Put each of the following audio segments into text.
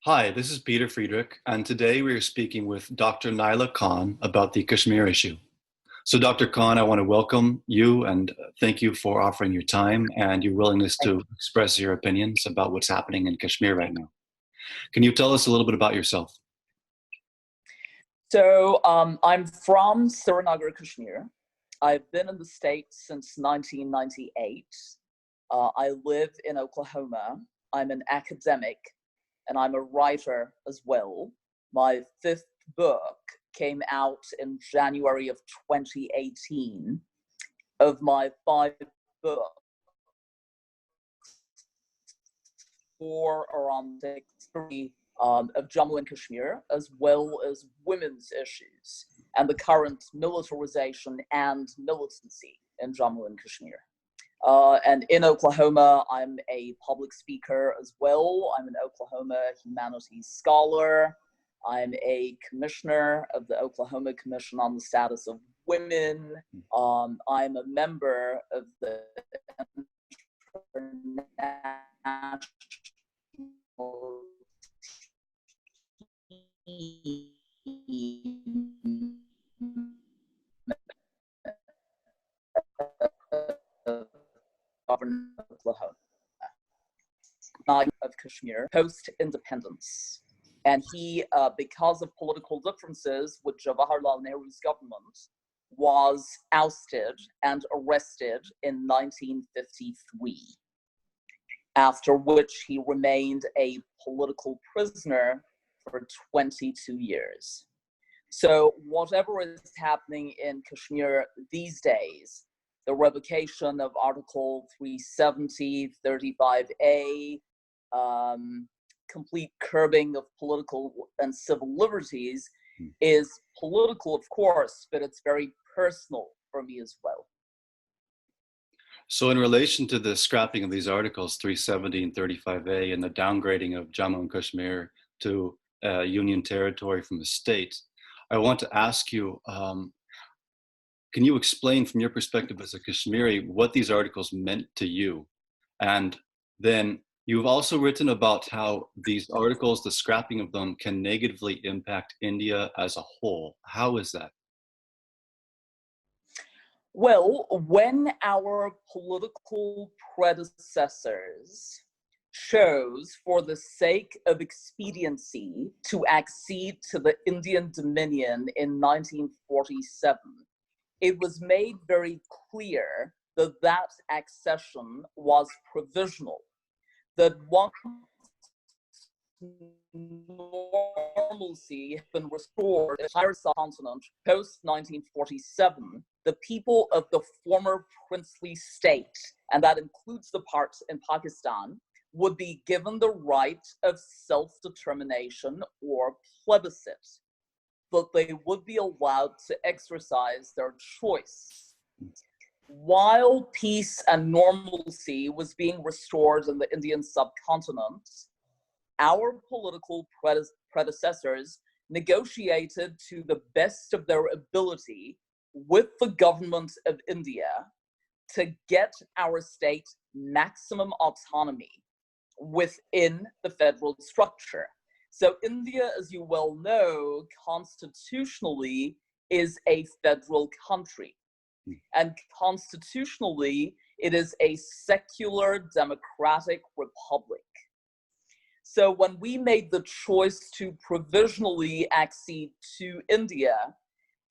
Hi, this is Peter Friedrich, and today we are speaking with Dr. Nyla Khan about the Kashmir issue. So, Dr. Khan, I want to welcome you and thank you for offering your time and your willingness to express your opinions about what's happening in Kashmir right now. Can you tell us a little bit about yourself? I'm from Srinagar, Kashmir. I've been in the States since 1998. I live in Oklahoma. I'm an academic and I'm a writer as well. My fifth book came out in January of 2018. Of my five books, four are on the history of Jammu and Kashmir, as well as women's issues and the current militarization and militancy in Jammu and Kashmir. And in Oklahoma, I'm a public speaker as well. I'm an Oklahoma humanities scholar. I'm a commissioner of the Oklahoma Commission on the Status of Women. I'm a member of the International Governor of Oklahoma of Kashmir post-independence. And he, because of political differences with Jawaharlal Nehru's government, was ousted and arrested in 1953, after which he remained a political prisoner for 22 years. So whatever is happening in Kashmir these days, the revocation of Article 370, 35A, complete curbing of political and civil liberties is political, of course, but it's very personal for me as well. So, in relation to the scrapping of these articles 370 and 35A and the downgrading of Jammu and Kashmir to Union territory from a state, I want to ask you, can you explain from your perspective as a Kashmiri what these articles meant to you? And then you've also written about how these articles, the scrapping of them, can negatively impact India as a whole. How is that? Well, when our political predecessors chose, for the sake of expediency, to accede to the Indian Dominion in 1947, it was made very clear that that accession was provisional, that once normalcy had been restored in the entire subcontinent post-1947, the people of the former princely state, and that includes the parts in Pakistan, would be given the right of self-determination or plebiscite, that they would be allowed to exercise their choice. While peace and normalcy was being restored in the Indian subcontinent, our political predecessors negotiated to the best of their ability with the government of India to get our state maximum autonomy within the federal structure. So India, as you well know, constitutionally is a federal country. And constitutionally, it is a secular democratic republic. So when we made the choice to provisionally accede to India,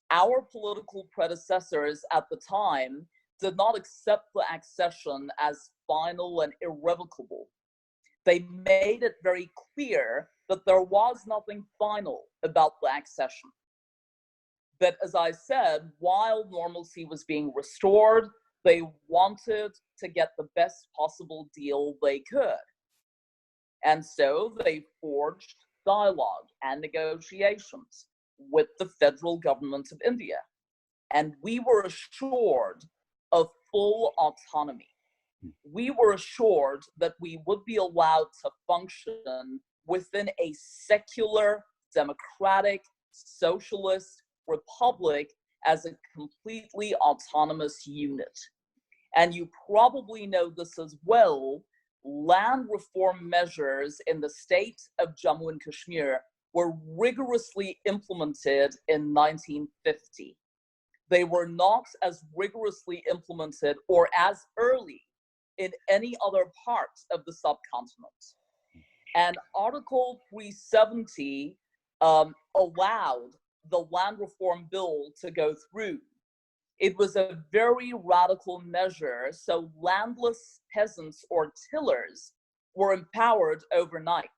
our political predecessors at the time did not accept the accession as final and irrevocable. They made it very clear that there was nothing final about the accession. But as I said, while normalcy was being restored, they wanted to get the best possible deal they could. And so they forged dialogue and negotiations with the federal government of India. And we were assured of full autonomy. We were assured that we would be allowed to function within a secular, democratic, socialist republic as a completely autonomous unit. And you probably know this as well, land reform measures in the state of Jammu and Kashmir were rigorously implemented in 1950. They were not as rigorously implemented or as early in any other part of the subcontinent. And Article 370 allowed the land reform bill to go through. It was a very radical measure, so landless peasants or tillers were empowered overnight,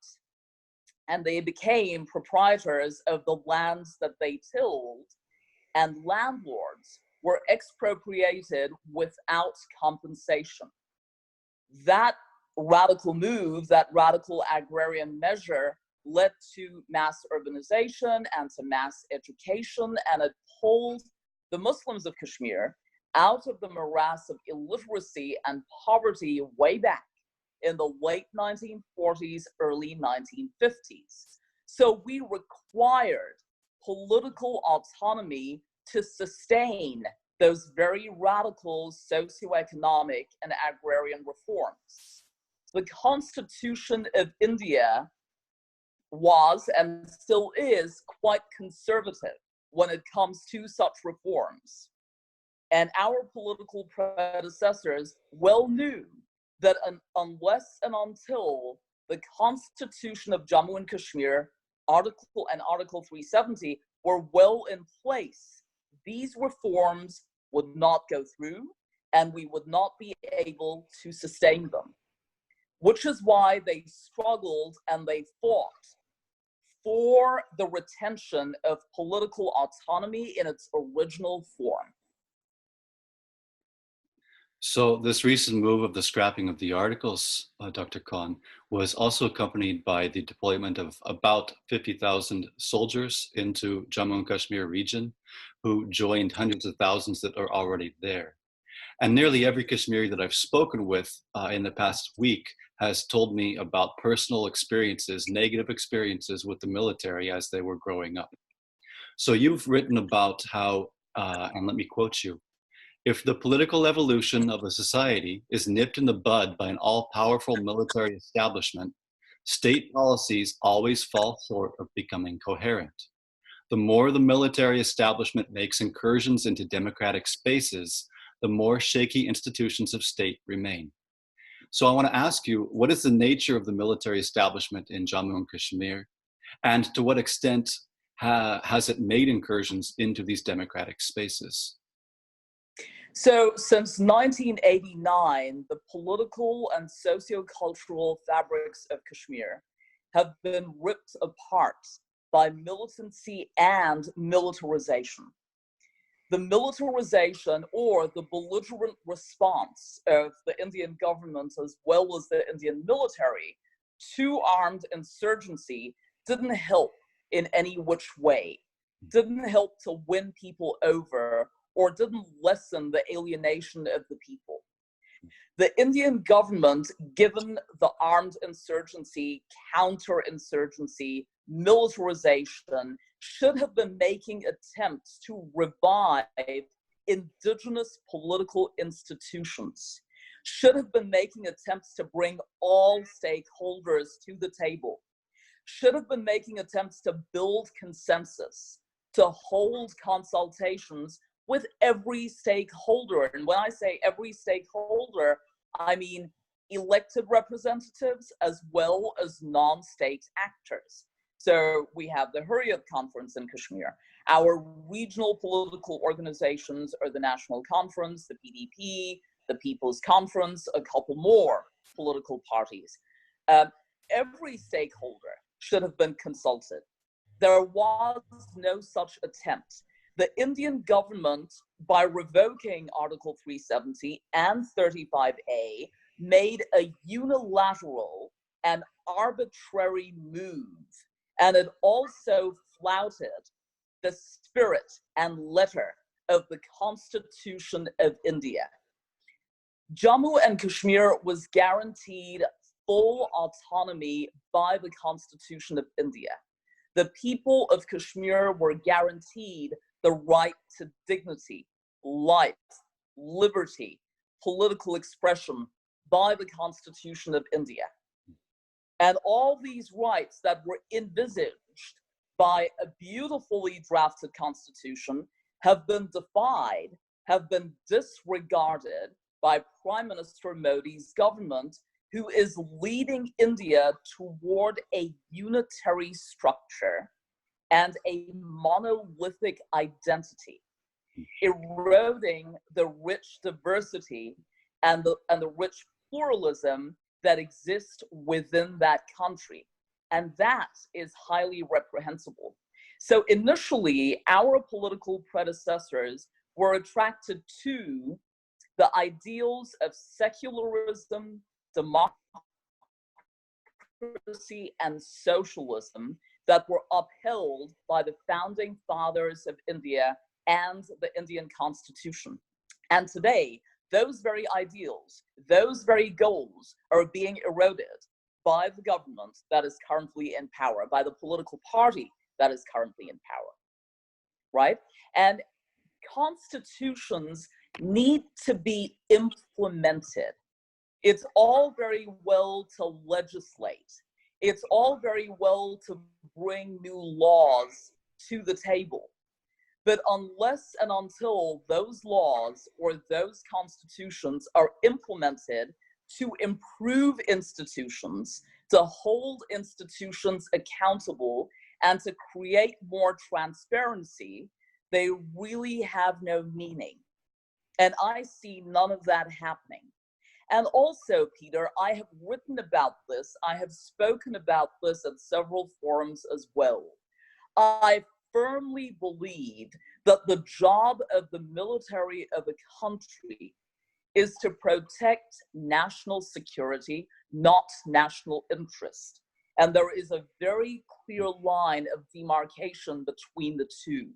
and they became proprietors of the lands that they tilled, and landlords were expropriated without compensation. That radical move, that radical agrarian measure, led to mass urbanization and to mass education, and it pulled the Muslims of Kashmir out of the morass of illiteracy and poverty way back in the late 1940s, early 1950s. So we required political autonomy to sustain those very radical socioeconomic and agrarian reforms. The Constitution of India was and still is quite conservative when it comes to such reforms. And our political predecessors well knew that unless and until the Constitution of Jammu and Kashmir, Article 370 were well in place, these reforms would not go through and we would not be able to sustain them. Which is why they struggled and they fought for the retention of political autonomy in its original form. So this recent move of the scrapping of the articles, Dr. Khan, was also accompanied by the deployment of about 50,000 soldiers into Jammu and Kashmir region, who joined hundreds of thousands that are already there. And nearly every Kashmiri that I've spoken with in the past week has told me about personal experiences, negative experiences with the military as they were growing up. So you've written about how, and let me quote you, "If the political evolution of a society is nipped in the bud by an all-powerful military establishment, state policies always fall short of becoming coherent. The more the military establishment makes incursions into democratic spaces, the more shaky institutions of state remain." So I want to ask you, what is the nature of the military establishment in Jammu and Kashmir? And to what extent has it made incursions into these democratic spaces? So since 1989, the political and socio-cultural fabrics of Kashmir have been ripped apart by militancy and militarization. The militarization or the belligerent response of the Indian government as well as the Indian military to armed insurgency didn't help in any which way, didn't help to win people over, or didn't lessen the alienation of the people. The Indian government, given the armed insurgency, counterinsurgency, militarization, should have been making attempts to revive indigenous political institutions, should have been making attempts to bring all stakeholders to the table, should have been making attempts to build consensus, to hold consultations with every stakeholder. And when I say every stakeholder, I mean elected representatives as well as non-state actors. So we have the Hurriyat Conference in Kashmir. Our regional political organizations are the National Conference, the PDP, the People's Conference, a couple more political parties. Every stakeholder should have been consulted. There was no such attempt. The Indian government, by revoking Article 370 and 35A, made a unilateral and arbitrary move. And it also flouted the spirit and letter of the Constitution of India. Jammu and Kashmir was guaranteed full autonomy by the Constitution of India. The people of Kashmir were guaranteed the right to dignity, life, liberty, political expression by the Constitution of India. And all these rights that were envisaged by a beautifully drafted constitution have been defied, have been disregarded by Prime Minister Modi's government, who is leading India toward a unitary structure and a monolithic identity, eroding the rich diversity and the rich pluralism that exist within that country. And that is highly reprehensible. So initially, our political predecessors were attracted to the ideals of secularism, democracy, and socialism that were upheld by the founding fathers of India and the Indian Constitution. And today, those very ideals, those very goals are being eroded by the government that is currently in power, by the political party that is currently in power, right? And constitutions need to be implemented. It's all very well to legislate. It's all very well to bring new laws to the table. But unless and until those laws or those constitutions are implemented to improve institutions, to hold institutions accountable, and to create more transparency, they really have no meaning. And I see none of that happening. And also, Peter, I have written about this. I have spoken about this at several forums as well. I firmly believe that the job of the military of a country is to protect national security, not national interest. And there is a very clear line of demarcation between the two.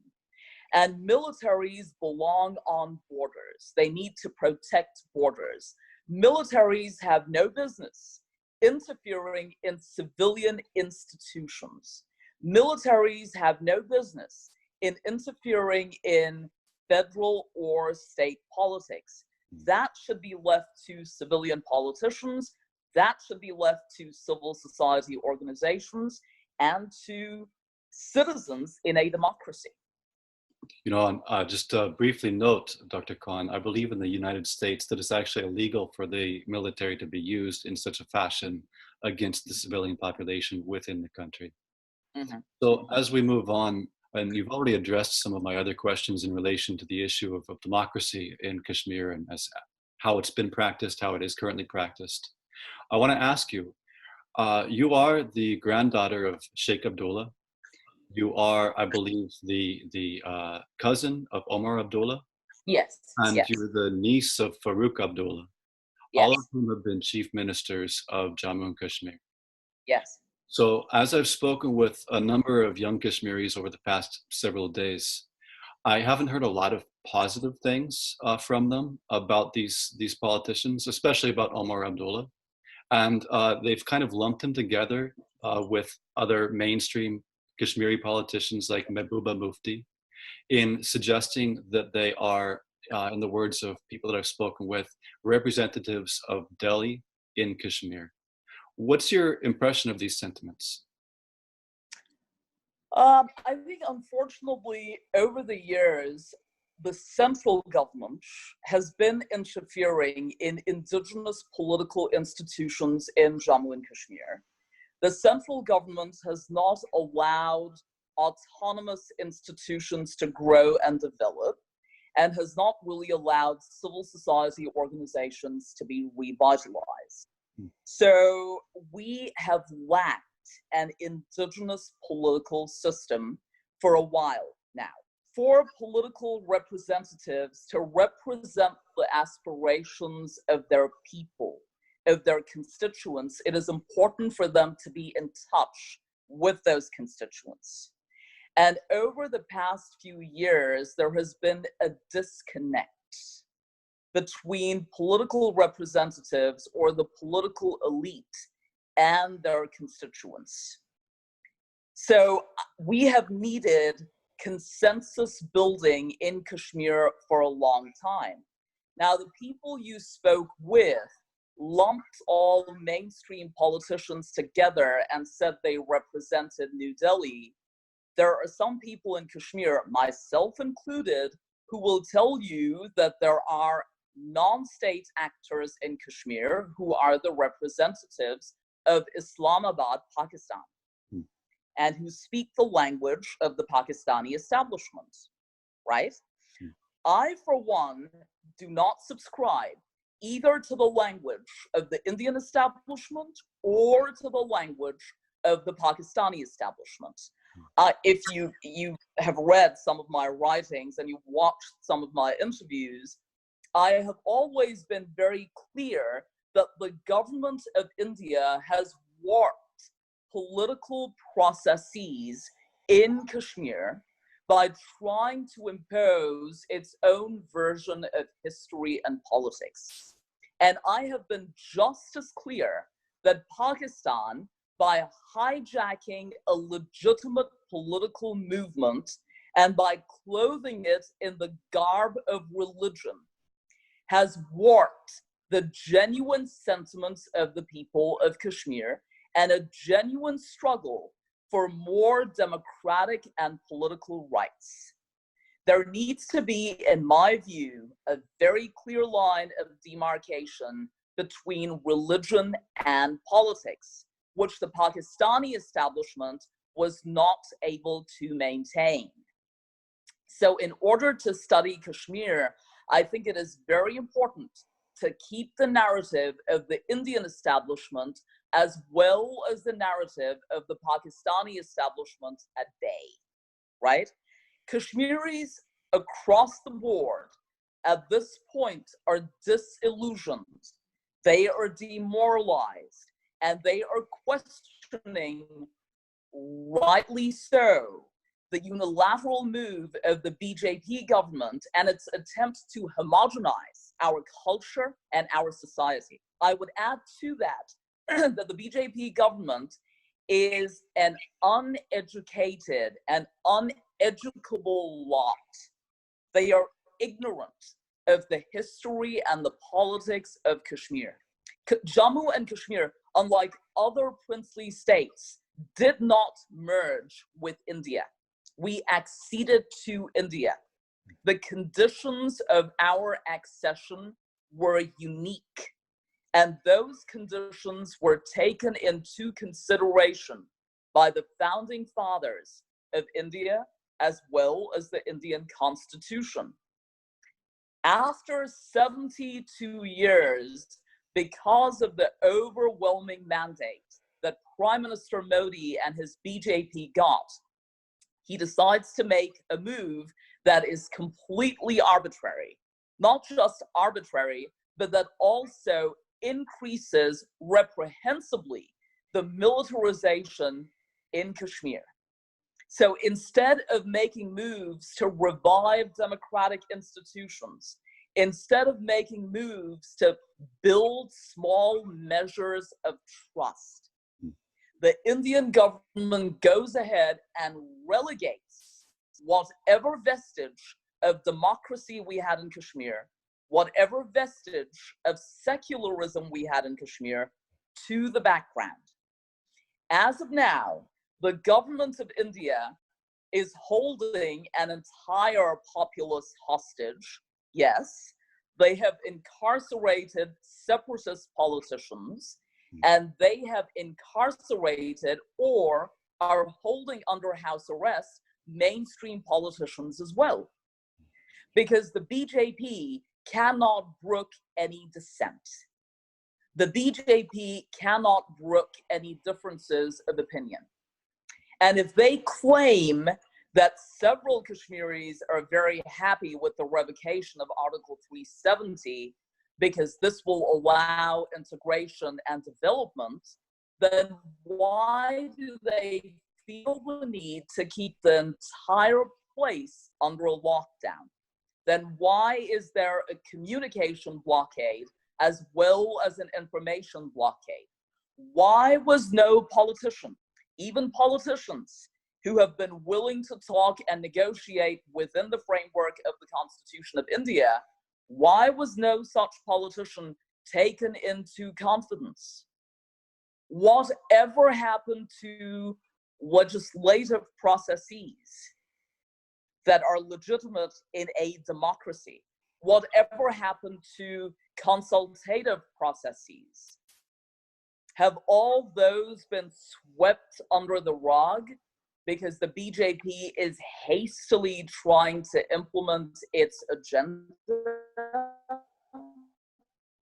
And militaries belong on borders. They need to protect borders. Militaries have no business interfering in civilian institutions. Militaries have no business in interfering in federal or state politics. That should be left to civilian politicians. That should be left to civil society organizations and to citizens in a democracy. You know, just to briefly note, Dr. Khan, I believe in the United States that it's actually illegal for the military to be used in such a fashion against the civilian population within the country. Mm-hmm. So as we move on, and you've already addressed some of my other questions in relation to the issue of democracy in Kashmir and as how it's been practiced, how it is currently practiced. I want to ask you, you are the granddaughter of Sheikh Abdullah. You are, I believe, the cousin of Omar Abdullah. Yes. And yes. you're the niece of Farooq Abdullah. Yes. All of whom have been chief ministers of Jammu and Kashmir. Yes. So as I've spoken with a number of young Kashmiris over the past several days, I haven't heard a lot of positive things from them about these politicians, especially about Omar Abdullah. And they've kind of lumped him together with other mainstream Kashmiri politicians like Mehbooba Mufti in suggesting that they are, in the words of people that I've spoken with, representatives of Delhi in Kashmir. What's your impression of these sentiments? I think, unfortunately, over the years, the central government has been interfering in indigenous political institutions in Jammu and Kashmir. The central government has not allowed autonomous institutions to grow and develop, and has not really allowed civil society organizations to be revitalized. So we have lacked an indigenous political system for a while now. For political representatives to represent the aspirations of their people, of their constituents, it is important for them to be in touch with those constituents. And over the past few years, there has been a disconnect between political representatives or the political elite and their constituents. So we have needed consensus building in Kashmir for a long time. Now, the people you spoke with lumped all mainstream politicians together and said they represented New Delhi, there are some people in Kashmir, myself included, who will tell you that there are non-state actors in Kashmir who are the representatives of Islamabad, Pakistan, and who speak the language of the Pakistani establishment, right? I, for one, do not subscribe either to the language of the Indian establishment or to the language of the Pakistani establishment. If you have read some of my writings and you've watched some of my interviews, I have always been very clear that the government of India has warped political processes in Kashmir by trying to impose its own version of history and politics. And I have been just as clear that Pakistan, by hijacking a legitimate political movement and by clothing it in the garb of religion, has warped the genuine sentiments of the people of Kashmir and a genuine struggle for more democratic and political rights. There needs to be, in my view, a very clear line of demarcation between religion and politics, which the Pakistani establishment was not able to maintain. So in order to study Kashmir, I think it is very important to keep the narrative of the Indian establishment as well as the narrative of the Pakistani establishment at bay, right? Kashmiris across the board at this point are disillusioned. They are demoralized, and they are questioning, rightly so, the unilateral move of the BJP government and its attempt to homogenize our culture and our society. I would add to that that the BJP government is an uneducated and uneducable lot. They are ignorant of the history and the politics of Kashmir. Jammu and Kashmir, unlike other princely states, did not merge with India. We acceded to India. The conditions of our accession were unique, and those conditions were taken into consideration by the founding fathers of India as well as the Indian Constitution. After 72 years, because of the overwhelming mandate that Prime Minister Modi and his BJP got, he decides to make a move that is completely arbitrary. Not just arbitrary, but that also increases reprehensibly the militarization in Kashmir. So instead of making moves to revive democratic institutions, instead of making moves to build small measures of trust, the Indian government goes ahead and relegates whatever vestige of democracy we had in Kashmir, whatever vestige of secularism we had in Kashmir, to the background. As of now, the government of India is holding an entire populace hostage. Yes, they have incarcerated separatist politicians, and they have incarcerated or are holding under house arrest mainstream politicians as well. Because the BJP cannot brook any dissent. The BJP cannot brook any differences of opinion. And if they claim that several Kashmiris are very happy with the revocation of Article 370 because this will allow integration and development, then why do they feel the need to keep the entire place under a lockdown? Then why is there a communication blockade as well as an information blockade? Why was no politician, even politicians who have been willing to talk and negotiate within the framework of the Constitution of India, why was no such politician taken into confidence. Whatever happened to legislative processes that are legitimate in a democracy? Whatever happened to consultative processes? Have all those been swept under the rug because the BJP is hastily trying to implement its agenda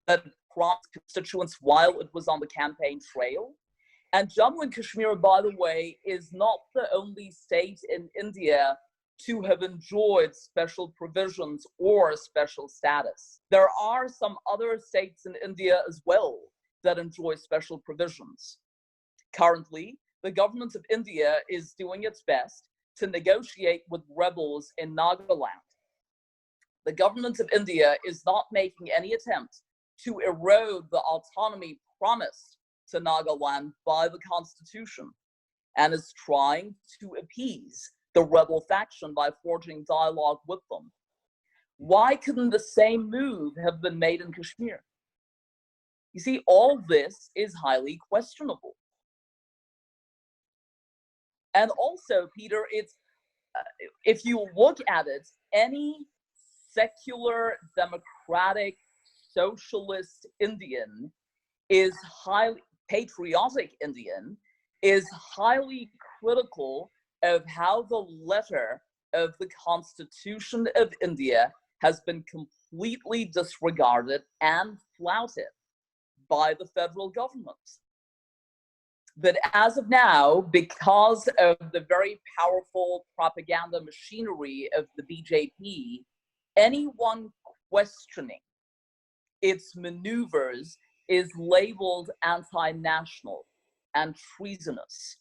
that prompted constituents while it was on the campaign trail? And Jammu and Kashmir, by the way, is not the only state in India to have enjoyed special provisions or special status. There are some other states in India as well that enjoy special provisions. Currently, the government of India is doing its best to negotiate with rebels in Nagaland. The government of India is not making any attempt to erode the autonomy promised to Nagaland by the Constitution, and is trying to appease the rebel faction by forging dialogue with them. Why couldn't the same move have been made in Kashmir? You see, all this is highly questionable. And also, Peter, it's if you look at it, any secular, democratic, socialist Indian is highly patriotic Indian, is highly critical of how the letter of the Constitution of India has been completely disregarded and flouted by the federal government. But as of now, because of the very powerful propaganda machinery of the BJP, anyone questioning its maneuvers is labeled anti-national and treasonous.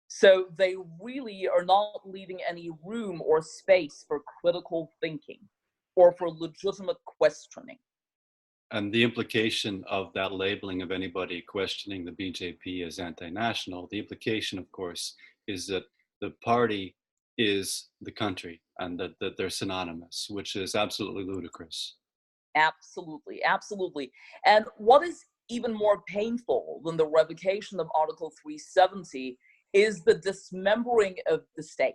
So they really are not leaving any room or space for critical thinking or for legitimate questioning. And the implication of that labeling of anybody questioning the BJP as anti-national, the implication, of course, is that the party is the country and that they're synonymous, which is absolutely ludicrous. Absolutely, absolutely. And what is even more painful than the revocation of Article 370 is the dismembering of the state.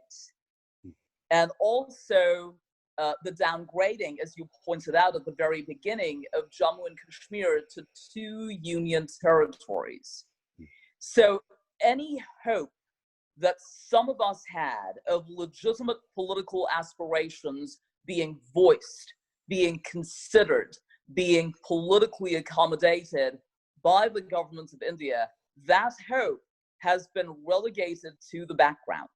And also the downgrading, as you pointed out at the very beginning, of Jammu and Kashmir to 2 union territories. So any hope that some of us had of legitimate political aspirations being voiced, being considered, being politically accommodated by the government of India, that hope has been relegated to the background,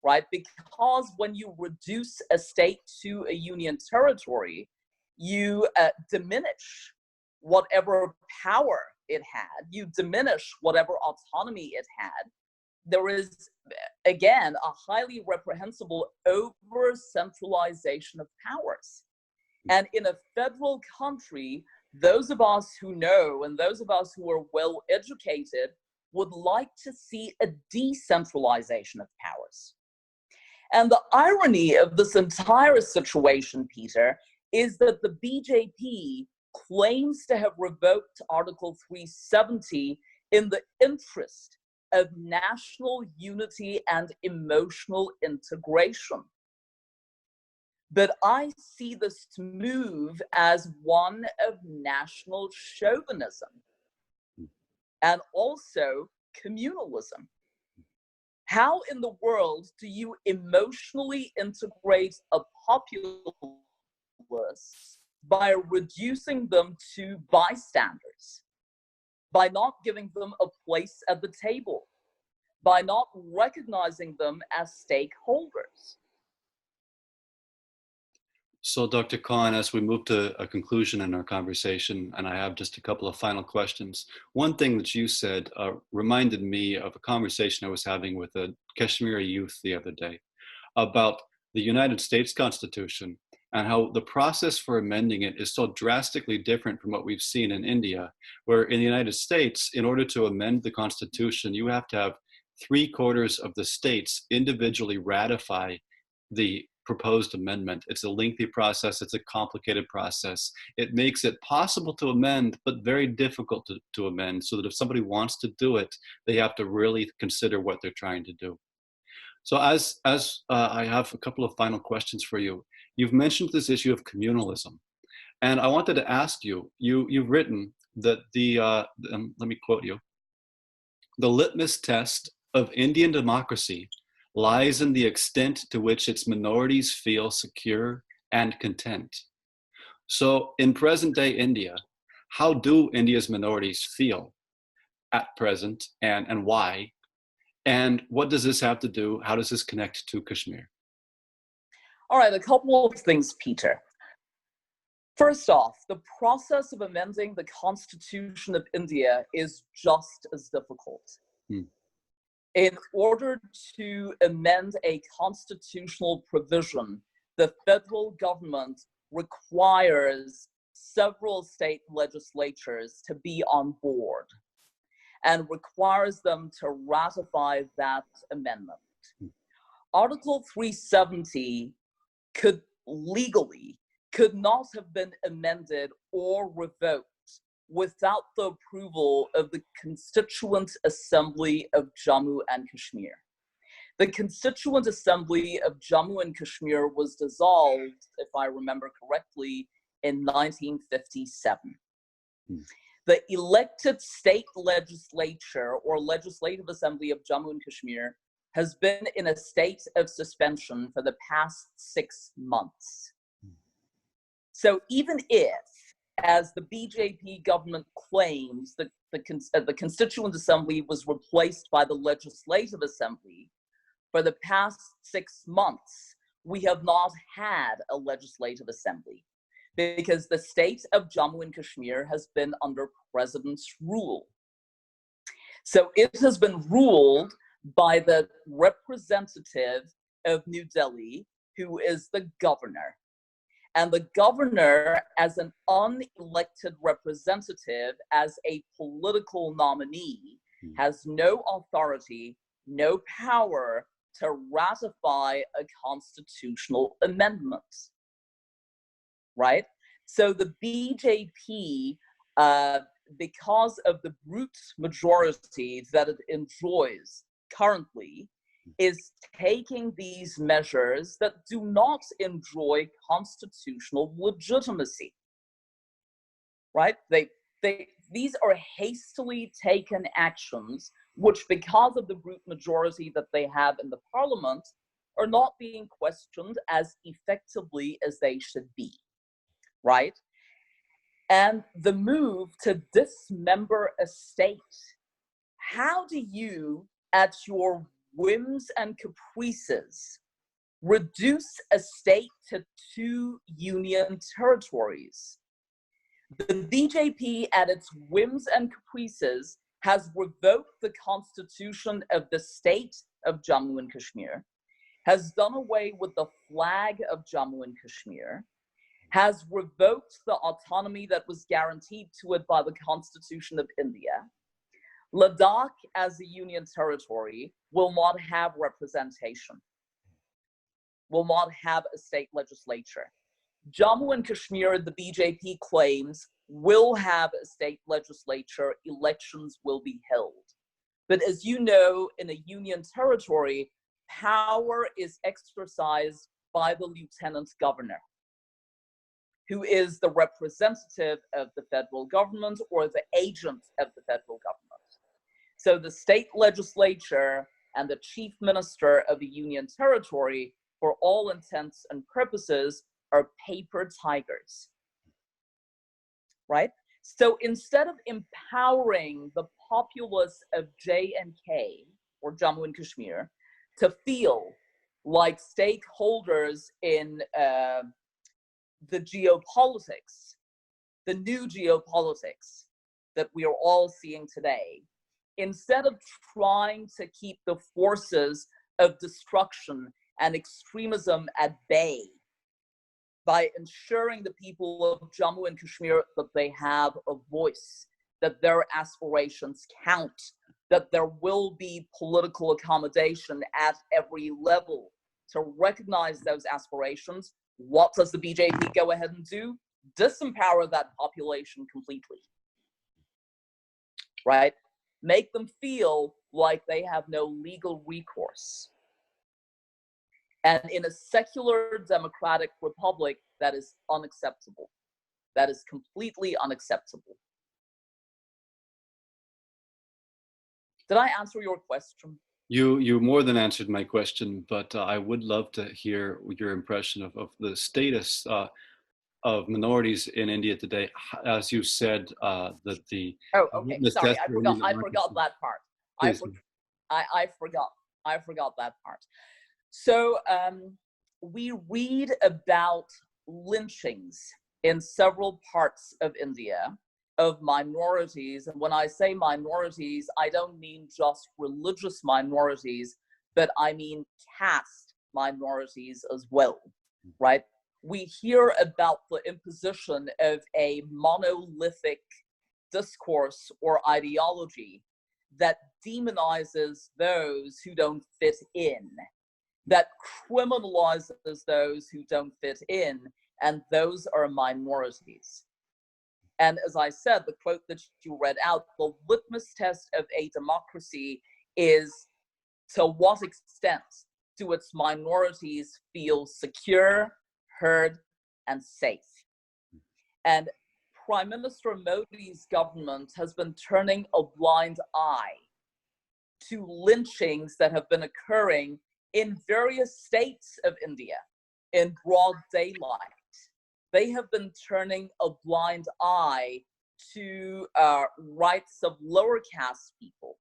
right? Because when you reduce a state to a union territory, you diminish whatever power it had, you diminish whatever autonomy it had. There is, again, a highly reprehensible over-centralization of powers. And in a federal country, those of us who know and those of us who are well educated would like to see a decentralization of powers. And the irony of this entire situation, Peter, is that the BJP claims to have revoked Article 370 in the interest of national unity and emotional integration. But I see this move as one of national chauvinism and also communalism. How in the world do you emotionally integrate a populace by reducing them to bystanders, by not giving them a place at the table, by not recognizing them as stakeholders? So, Dr. Khan, as we move to a conclusion in our conversation, and I have just a couple of final questions, one thing that you said reminded me of a conversation I was having with a Kashmiri youth the other day about the United States Constitution and how the process for amending it is so drastically different from what we've seen in India, where in the United States, in order to amend the Constitution, you have to have 3/4 of the states individually ratify the proposed amendment. It's a lengthy process. It's a complicated process. It makes it possible to amend, but very difficult to amend, so that if somebody wants to do it, they have to really consider what they're trying to do. So as I have a couple of final questions for you. You've mentioned this issue of communalism. And I wanted to ask you, you've written that let me quote you, the litmus test of Indian democracy lies in the extent to which its minorities feel secure and content. So in present day India, how do India's minorities feel at present, and why? And what does this have to do? How does this connect to Kashmir? All right, a couple of things, Peter. First off, the process of amending the Constitution of India is just as difficult. In order to amend a constitutional provision, the federal government requires several state legislatures to be on board and requires them to ratify that amendment. Article 370 could not have been amended or revoked without the approval of the Constituent Assembly of Jammu and Kashmir. The Constituent Assembly of Jammu and Kashmir was dissolved, if I remember correctly, in 1957. The elected state legislature or Legislative Assembly of Jammu and Kashmir has been in a state of suspension for the past 6 months. So even if, as the BJP government claims, the Constituent Assembly was replaced by the Legislative Assembly, for the past 6 months, we have not had a Legislative Assembly because the state of Jammu and Kashmir has been under president's rule. So it has been ruled by the representative of New Delhi, who is the governor. And the governor, as an unelected representative, as a political nominee, has no authority, no power to ratify a constitutional amendment, right? So the BJP, because of the brute majority that it enjoys currently, is taking these measures that do not enjoy constitutional legitimacy, right? These are hastily taken actions which, because of the brute majority that they have in the parliament, are not being questioned as effectively as they should be, right? And the move to dismember a state, how do you, at your whims and caprices, reduce a state to 2 union territories? The BJP, at its whims and caprices, has revoked the constitution of the state of Jammu and Kashmir, has done away with the flag of Jammu and Kashmir, has revoked the autonomy that was guaranteed to it by the Constitution of India. Ladakh, as a union territory, will not have representation, will not have a state legislature. Jammu and Kashmir, the BJP claims, will have a state legislature, elections will be held. But as you know, in a union territory, power is exercised by the lieutenant governor, who is the representative of the federal government or the agent of the federal government. So the state legislature and the chief minister of the union territory, for all intents and purposes, are paper tigers, right? So instead of empowering the populace of J&K, or Jammu and Kashmir, to feel like stakeholders in the geopolitics, the new geopolitics that we are all seeing today, instead of trying to keep the forces of destruction and extremism at bay by ensuring the people of Jammu and Kashmir that they have a voice, that their aspirations count, that there will be political accommodation at every level, to recognize those aspirations, what does the BJP go ahead and do? Disempower that population completely, right? Make them feel like they have no legal recourse. And in a secular democratic republic, that is unacceptable. That is completely unacceptable. Did I answer your question? You more than answered my question, but I would love to hear your impression of the status of minorities in India today. As you said, that the okay. Sorry, I forgot that part. I forgot that part. So we read about lynchings in several parts of India of minorities. And when I say minorities, I don't mean just religious minorities, but I mean caste minorities as well, right? We hear about the imposition of a monolithic discourse or ideology that demonizes those who don't fit in, that criminalizes those who don't fit in, and those are minorities. And as I said, the quote that you read out, the litmus test of a democracy is to what extent do its minorities feel secure, heard, and safe. And Prime Minister Modi's government has been turning a blind eye to lynchings that have been occurring in various states of India in broad daylight. They have been turning a blind eye to rights of lower caste people,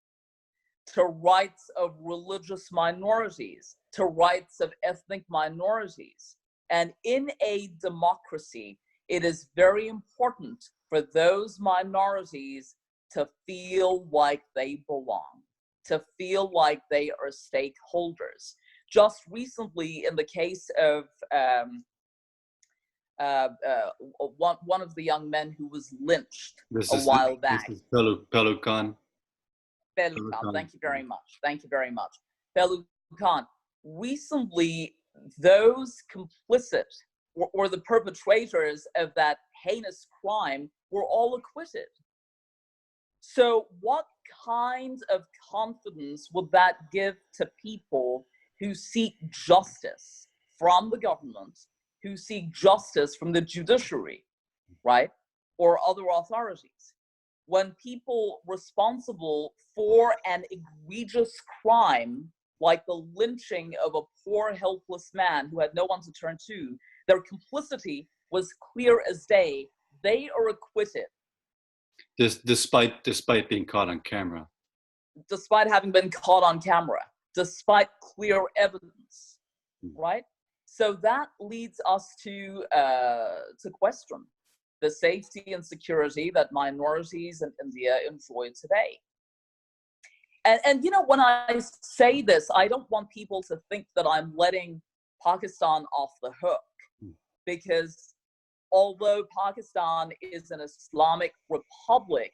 to rights of religious minorities, to rights of ethnic minorities. And in a democracy, it is very important for those minorities to feel like they belong, to feel like they are stakeholders. Just recently, in the case of one of the young men who was lynched a while back. This is Pelu Khan. Pelu Khan, thank you very much. Thank you very much. Pelu Khan, recently, those complicit or the perpetrators of that heinous crime were all acquitted. So what kind of confidence would that give to people who seek justice from the government, who seek justice from the judiciary, right, or other authorities? When people responsible for an egregious crime, like the lynching of a poor, helpless man who had no one to turn to, their complicity was clear as day. They are acquitted. Despite being caught on camera. Despite having been caught on camera, despite clear evidence, right? So that leads us to question the safety and security that minorities in India enjoy today. And you know, when I say this, I don't want people to think that I'm letting Pakistan off the hook, because although Pakistan is an Islamic republic,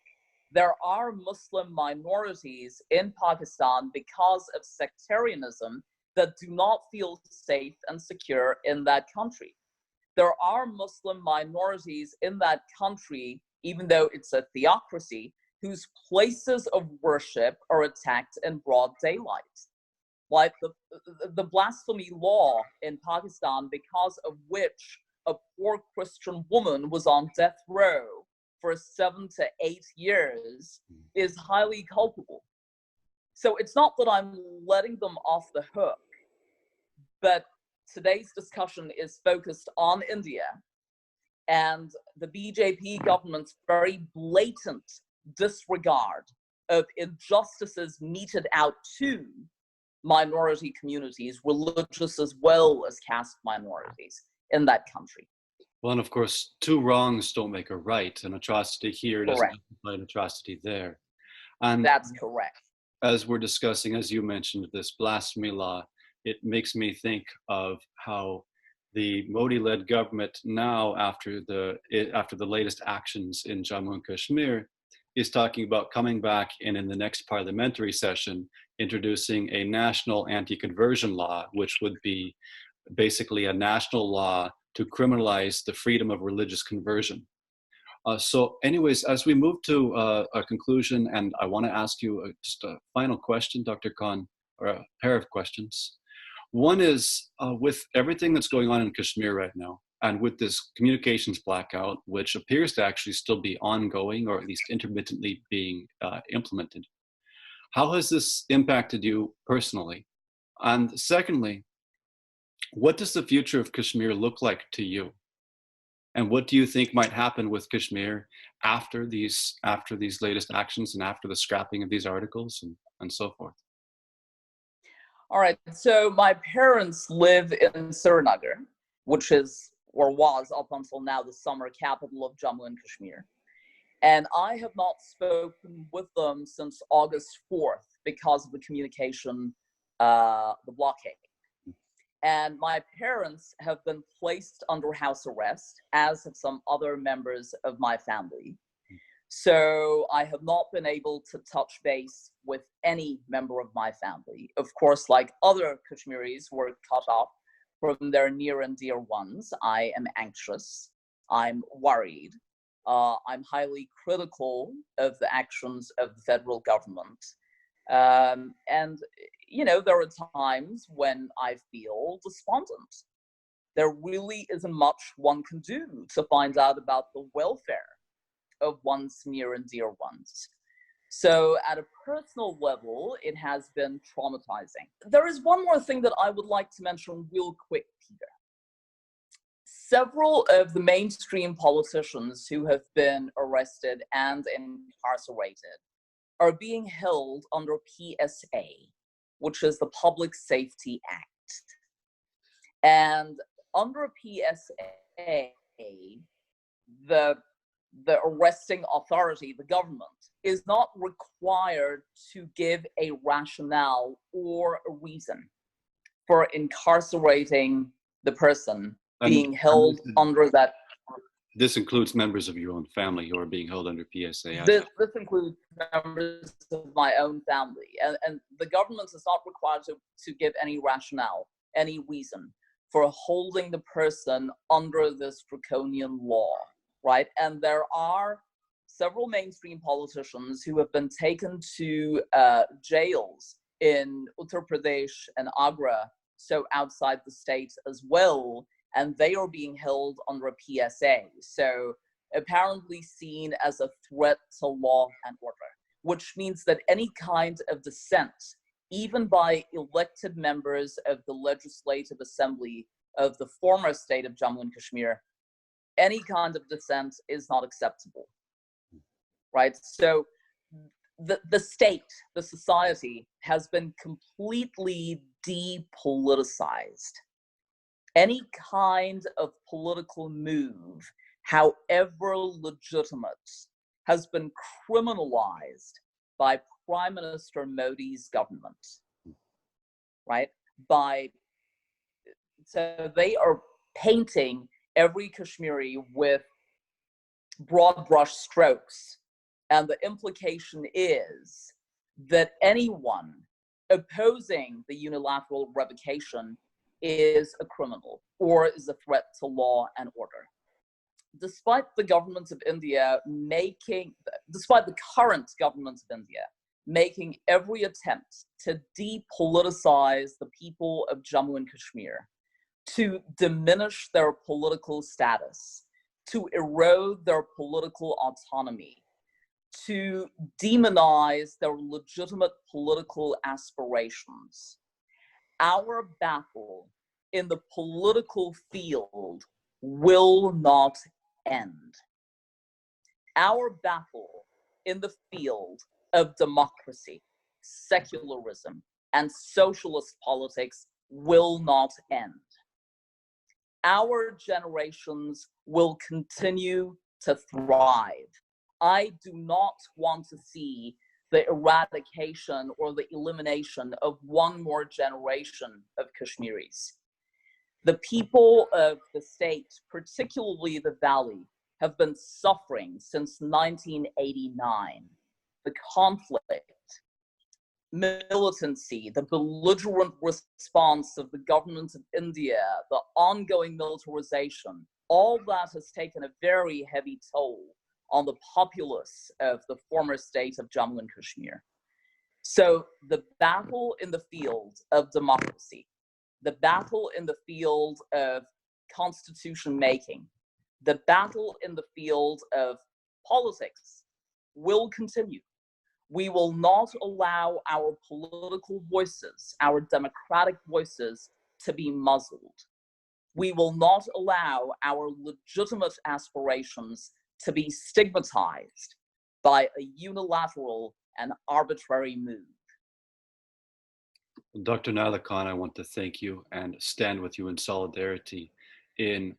there are Muslim minorities in Pakistan because of sectarianism that do not feel safe and secure in that country. There are Muslim minorities in that country, even though it's a theocracy, whose places of worship are attacked in broad daylight. Like the blasphemy law in Pakistan, because of which a poor Christian woman was on death row for 7 to 8 years, is highly culpable. So it's not that I'm letting them off the hook, but today's discussion is focused on India and the BJP government's very blatant disregard of injustices meted out to minority communities, religious as well as caste minorities in that country. Well, and of course, two wrongs don't make a right. An atrocity here doesn't Correct. justify an atrocity there. And that's correct. As we're discussing, as you mentioned, this blasphemy law, it makes me think of how the Modi-led government now, after the latest actions in Jammu and Kashmir, is talking about coming back and in the next parliamentary session, introducing a national anti-conversion law, which would be basically a national law to criminalize the freedom of religious conversion. So anyways, as we move to a conclusion, and I want to ask you just a final question, Dr. Khan, or a pair of questions. One is, with everything that's going on in Kashmir right now, and with this communications blackout, which appears to actually still be ongoing, or at least intermittently being implemented, how has this impacted you personally? And secondly, what does the future of Kashmir look like to you? And what do you think might happen with Kashmir after these latest actions and after the scrapping of these articles and so forth? All right, so my parents live in Srinagar, which is, or was up until now, the summer capital of Jammu and Kashmir. And I have not spoken with them since August 4th because of the communication, the blockade. And my parents have been placed under house arrest, as have some other members of my family. So I have not been able to touch base with any member of my family. Of course, like other Kashmiris who are cut off from their near and dear ones, I am anxious, I'm worried, I'm highly critical of the actions of the federal government. And, you know, there are times when I feel despondent. There really isn't much one can do to find out about the welfare of one's near and dear ones. So at a personal level, it has been traumatizing. There is one more thing that I would like to mention real quick, Peter. Several of the mainstream politicians who have been arrested and incarcerated are being held under PSA, which is the Public Safety Act. And under PSA, the arresting authority, the government, is not required to give a rationale or a reason for incarcerating the person being held under that. This includes members of your own family who are being held under PSA. This includes members of my own family. And the government is not required to give any rationale, any reason for holding the person under this draconian law, right? And there are several mainstream politicians who have been taken to jails in Uttar Pradesh and Agra, so outside the state as well, and they are being held under a PSA. So apparently seen as a threat to law and order, which means that any kind of dissent, even by elected members of the Legislative Assembly of the former state of Jammu and Kashmir, any kind of dissent is not acceptable, right? So the state, the society, has been completely depoliticized. Any kind of political move, however legitimate, has been criminalized by Prime Minister Modi's government, right? So they are painting every Kashmiri with broad brush strokes. And the implication is that anyone opposing the unilateral revocation is a criminal or is a threat to law and order. Despite the government of India despite the current government of India making every attempt to depoliticize the people of Jammu and Kashmir, to diminish their political status, to erode their political autonomy, to demonize their legitimate political aspirations, our battle in the political field will not end. Our battle in the field of democracy, secularism, and socialist politics will not end. Our generations will continue to thrive. I do not want to see the eradication or the elimination of one more generation of Kashmiris. The people of the state, particularly the valley, have been suffering since 1989. The conflict, militancy, the belligerent response of the government of India, the ongoing militarization, all that has taken a very heavy toll on the populace of the former state of Jammu and Kashmir. So the battle in the field of democracy, the battle in the field of constitution making, the battle in the field of politics will continue. We will not allow our political voices, our democratic voices, to be muzzled. We will not allow our legitimate aspirations to be stigmatized by a unilateral and arbitrary move. Dr. Nyla Khan, I want to thank you and stand with you in solidarity in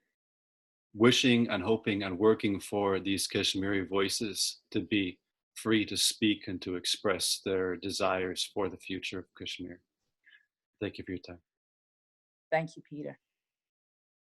wishing and hoping and working for these Kashmiri voices to be free to speak and to express their desires for the future of Kashmir. Thank you for your time. Thank you, Peter.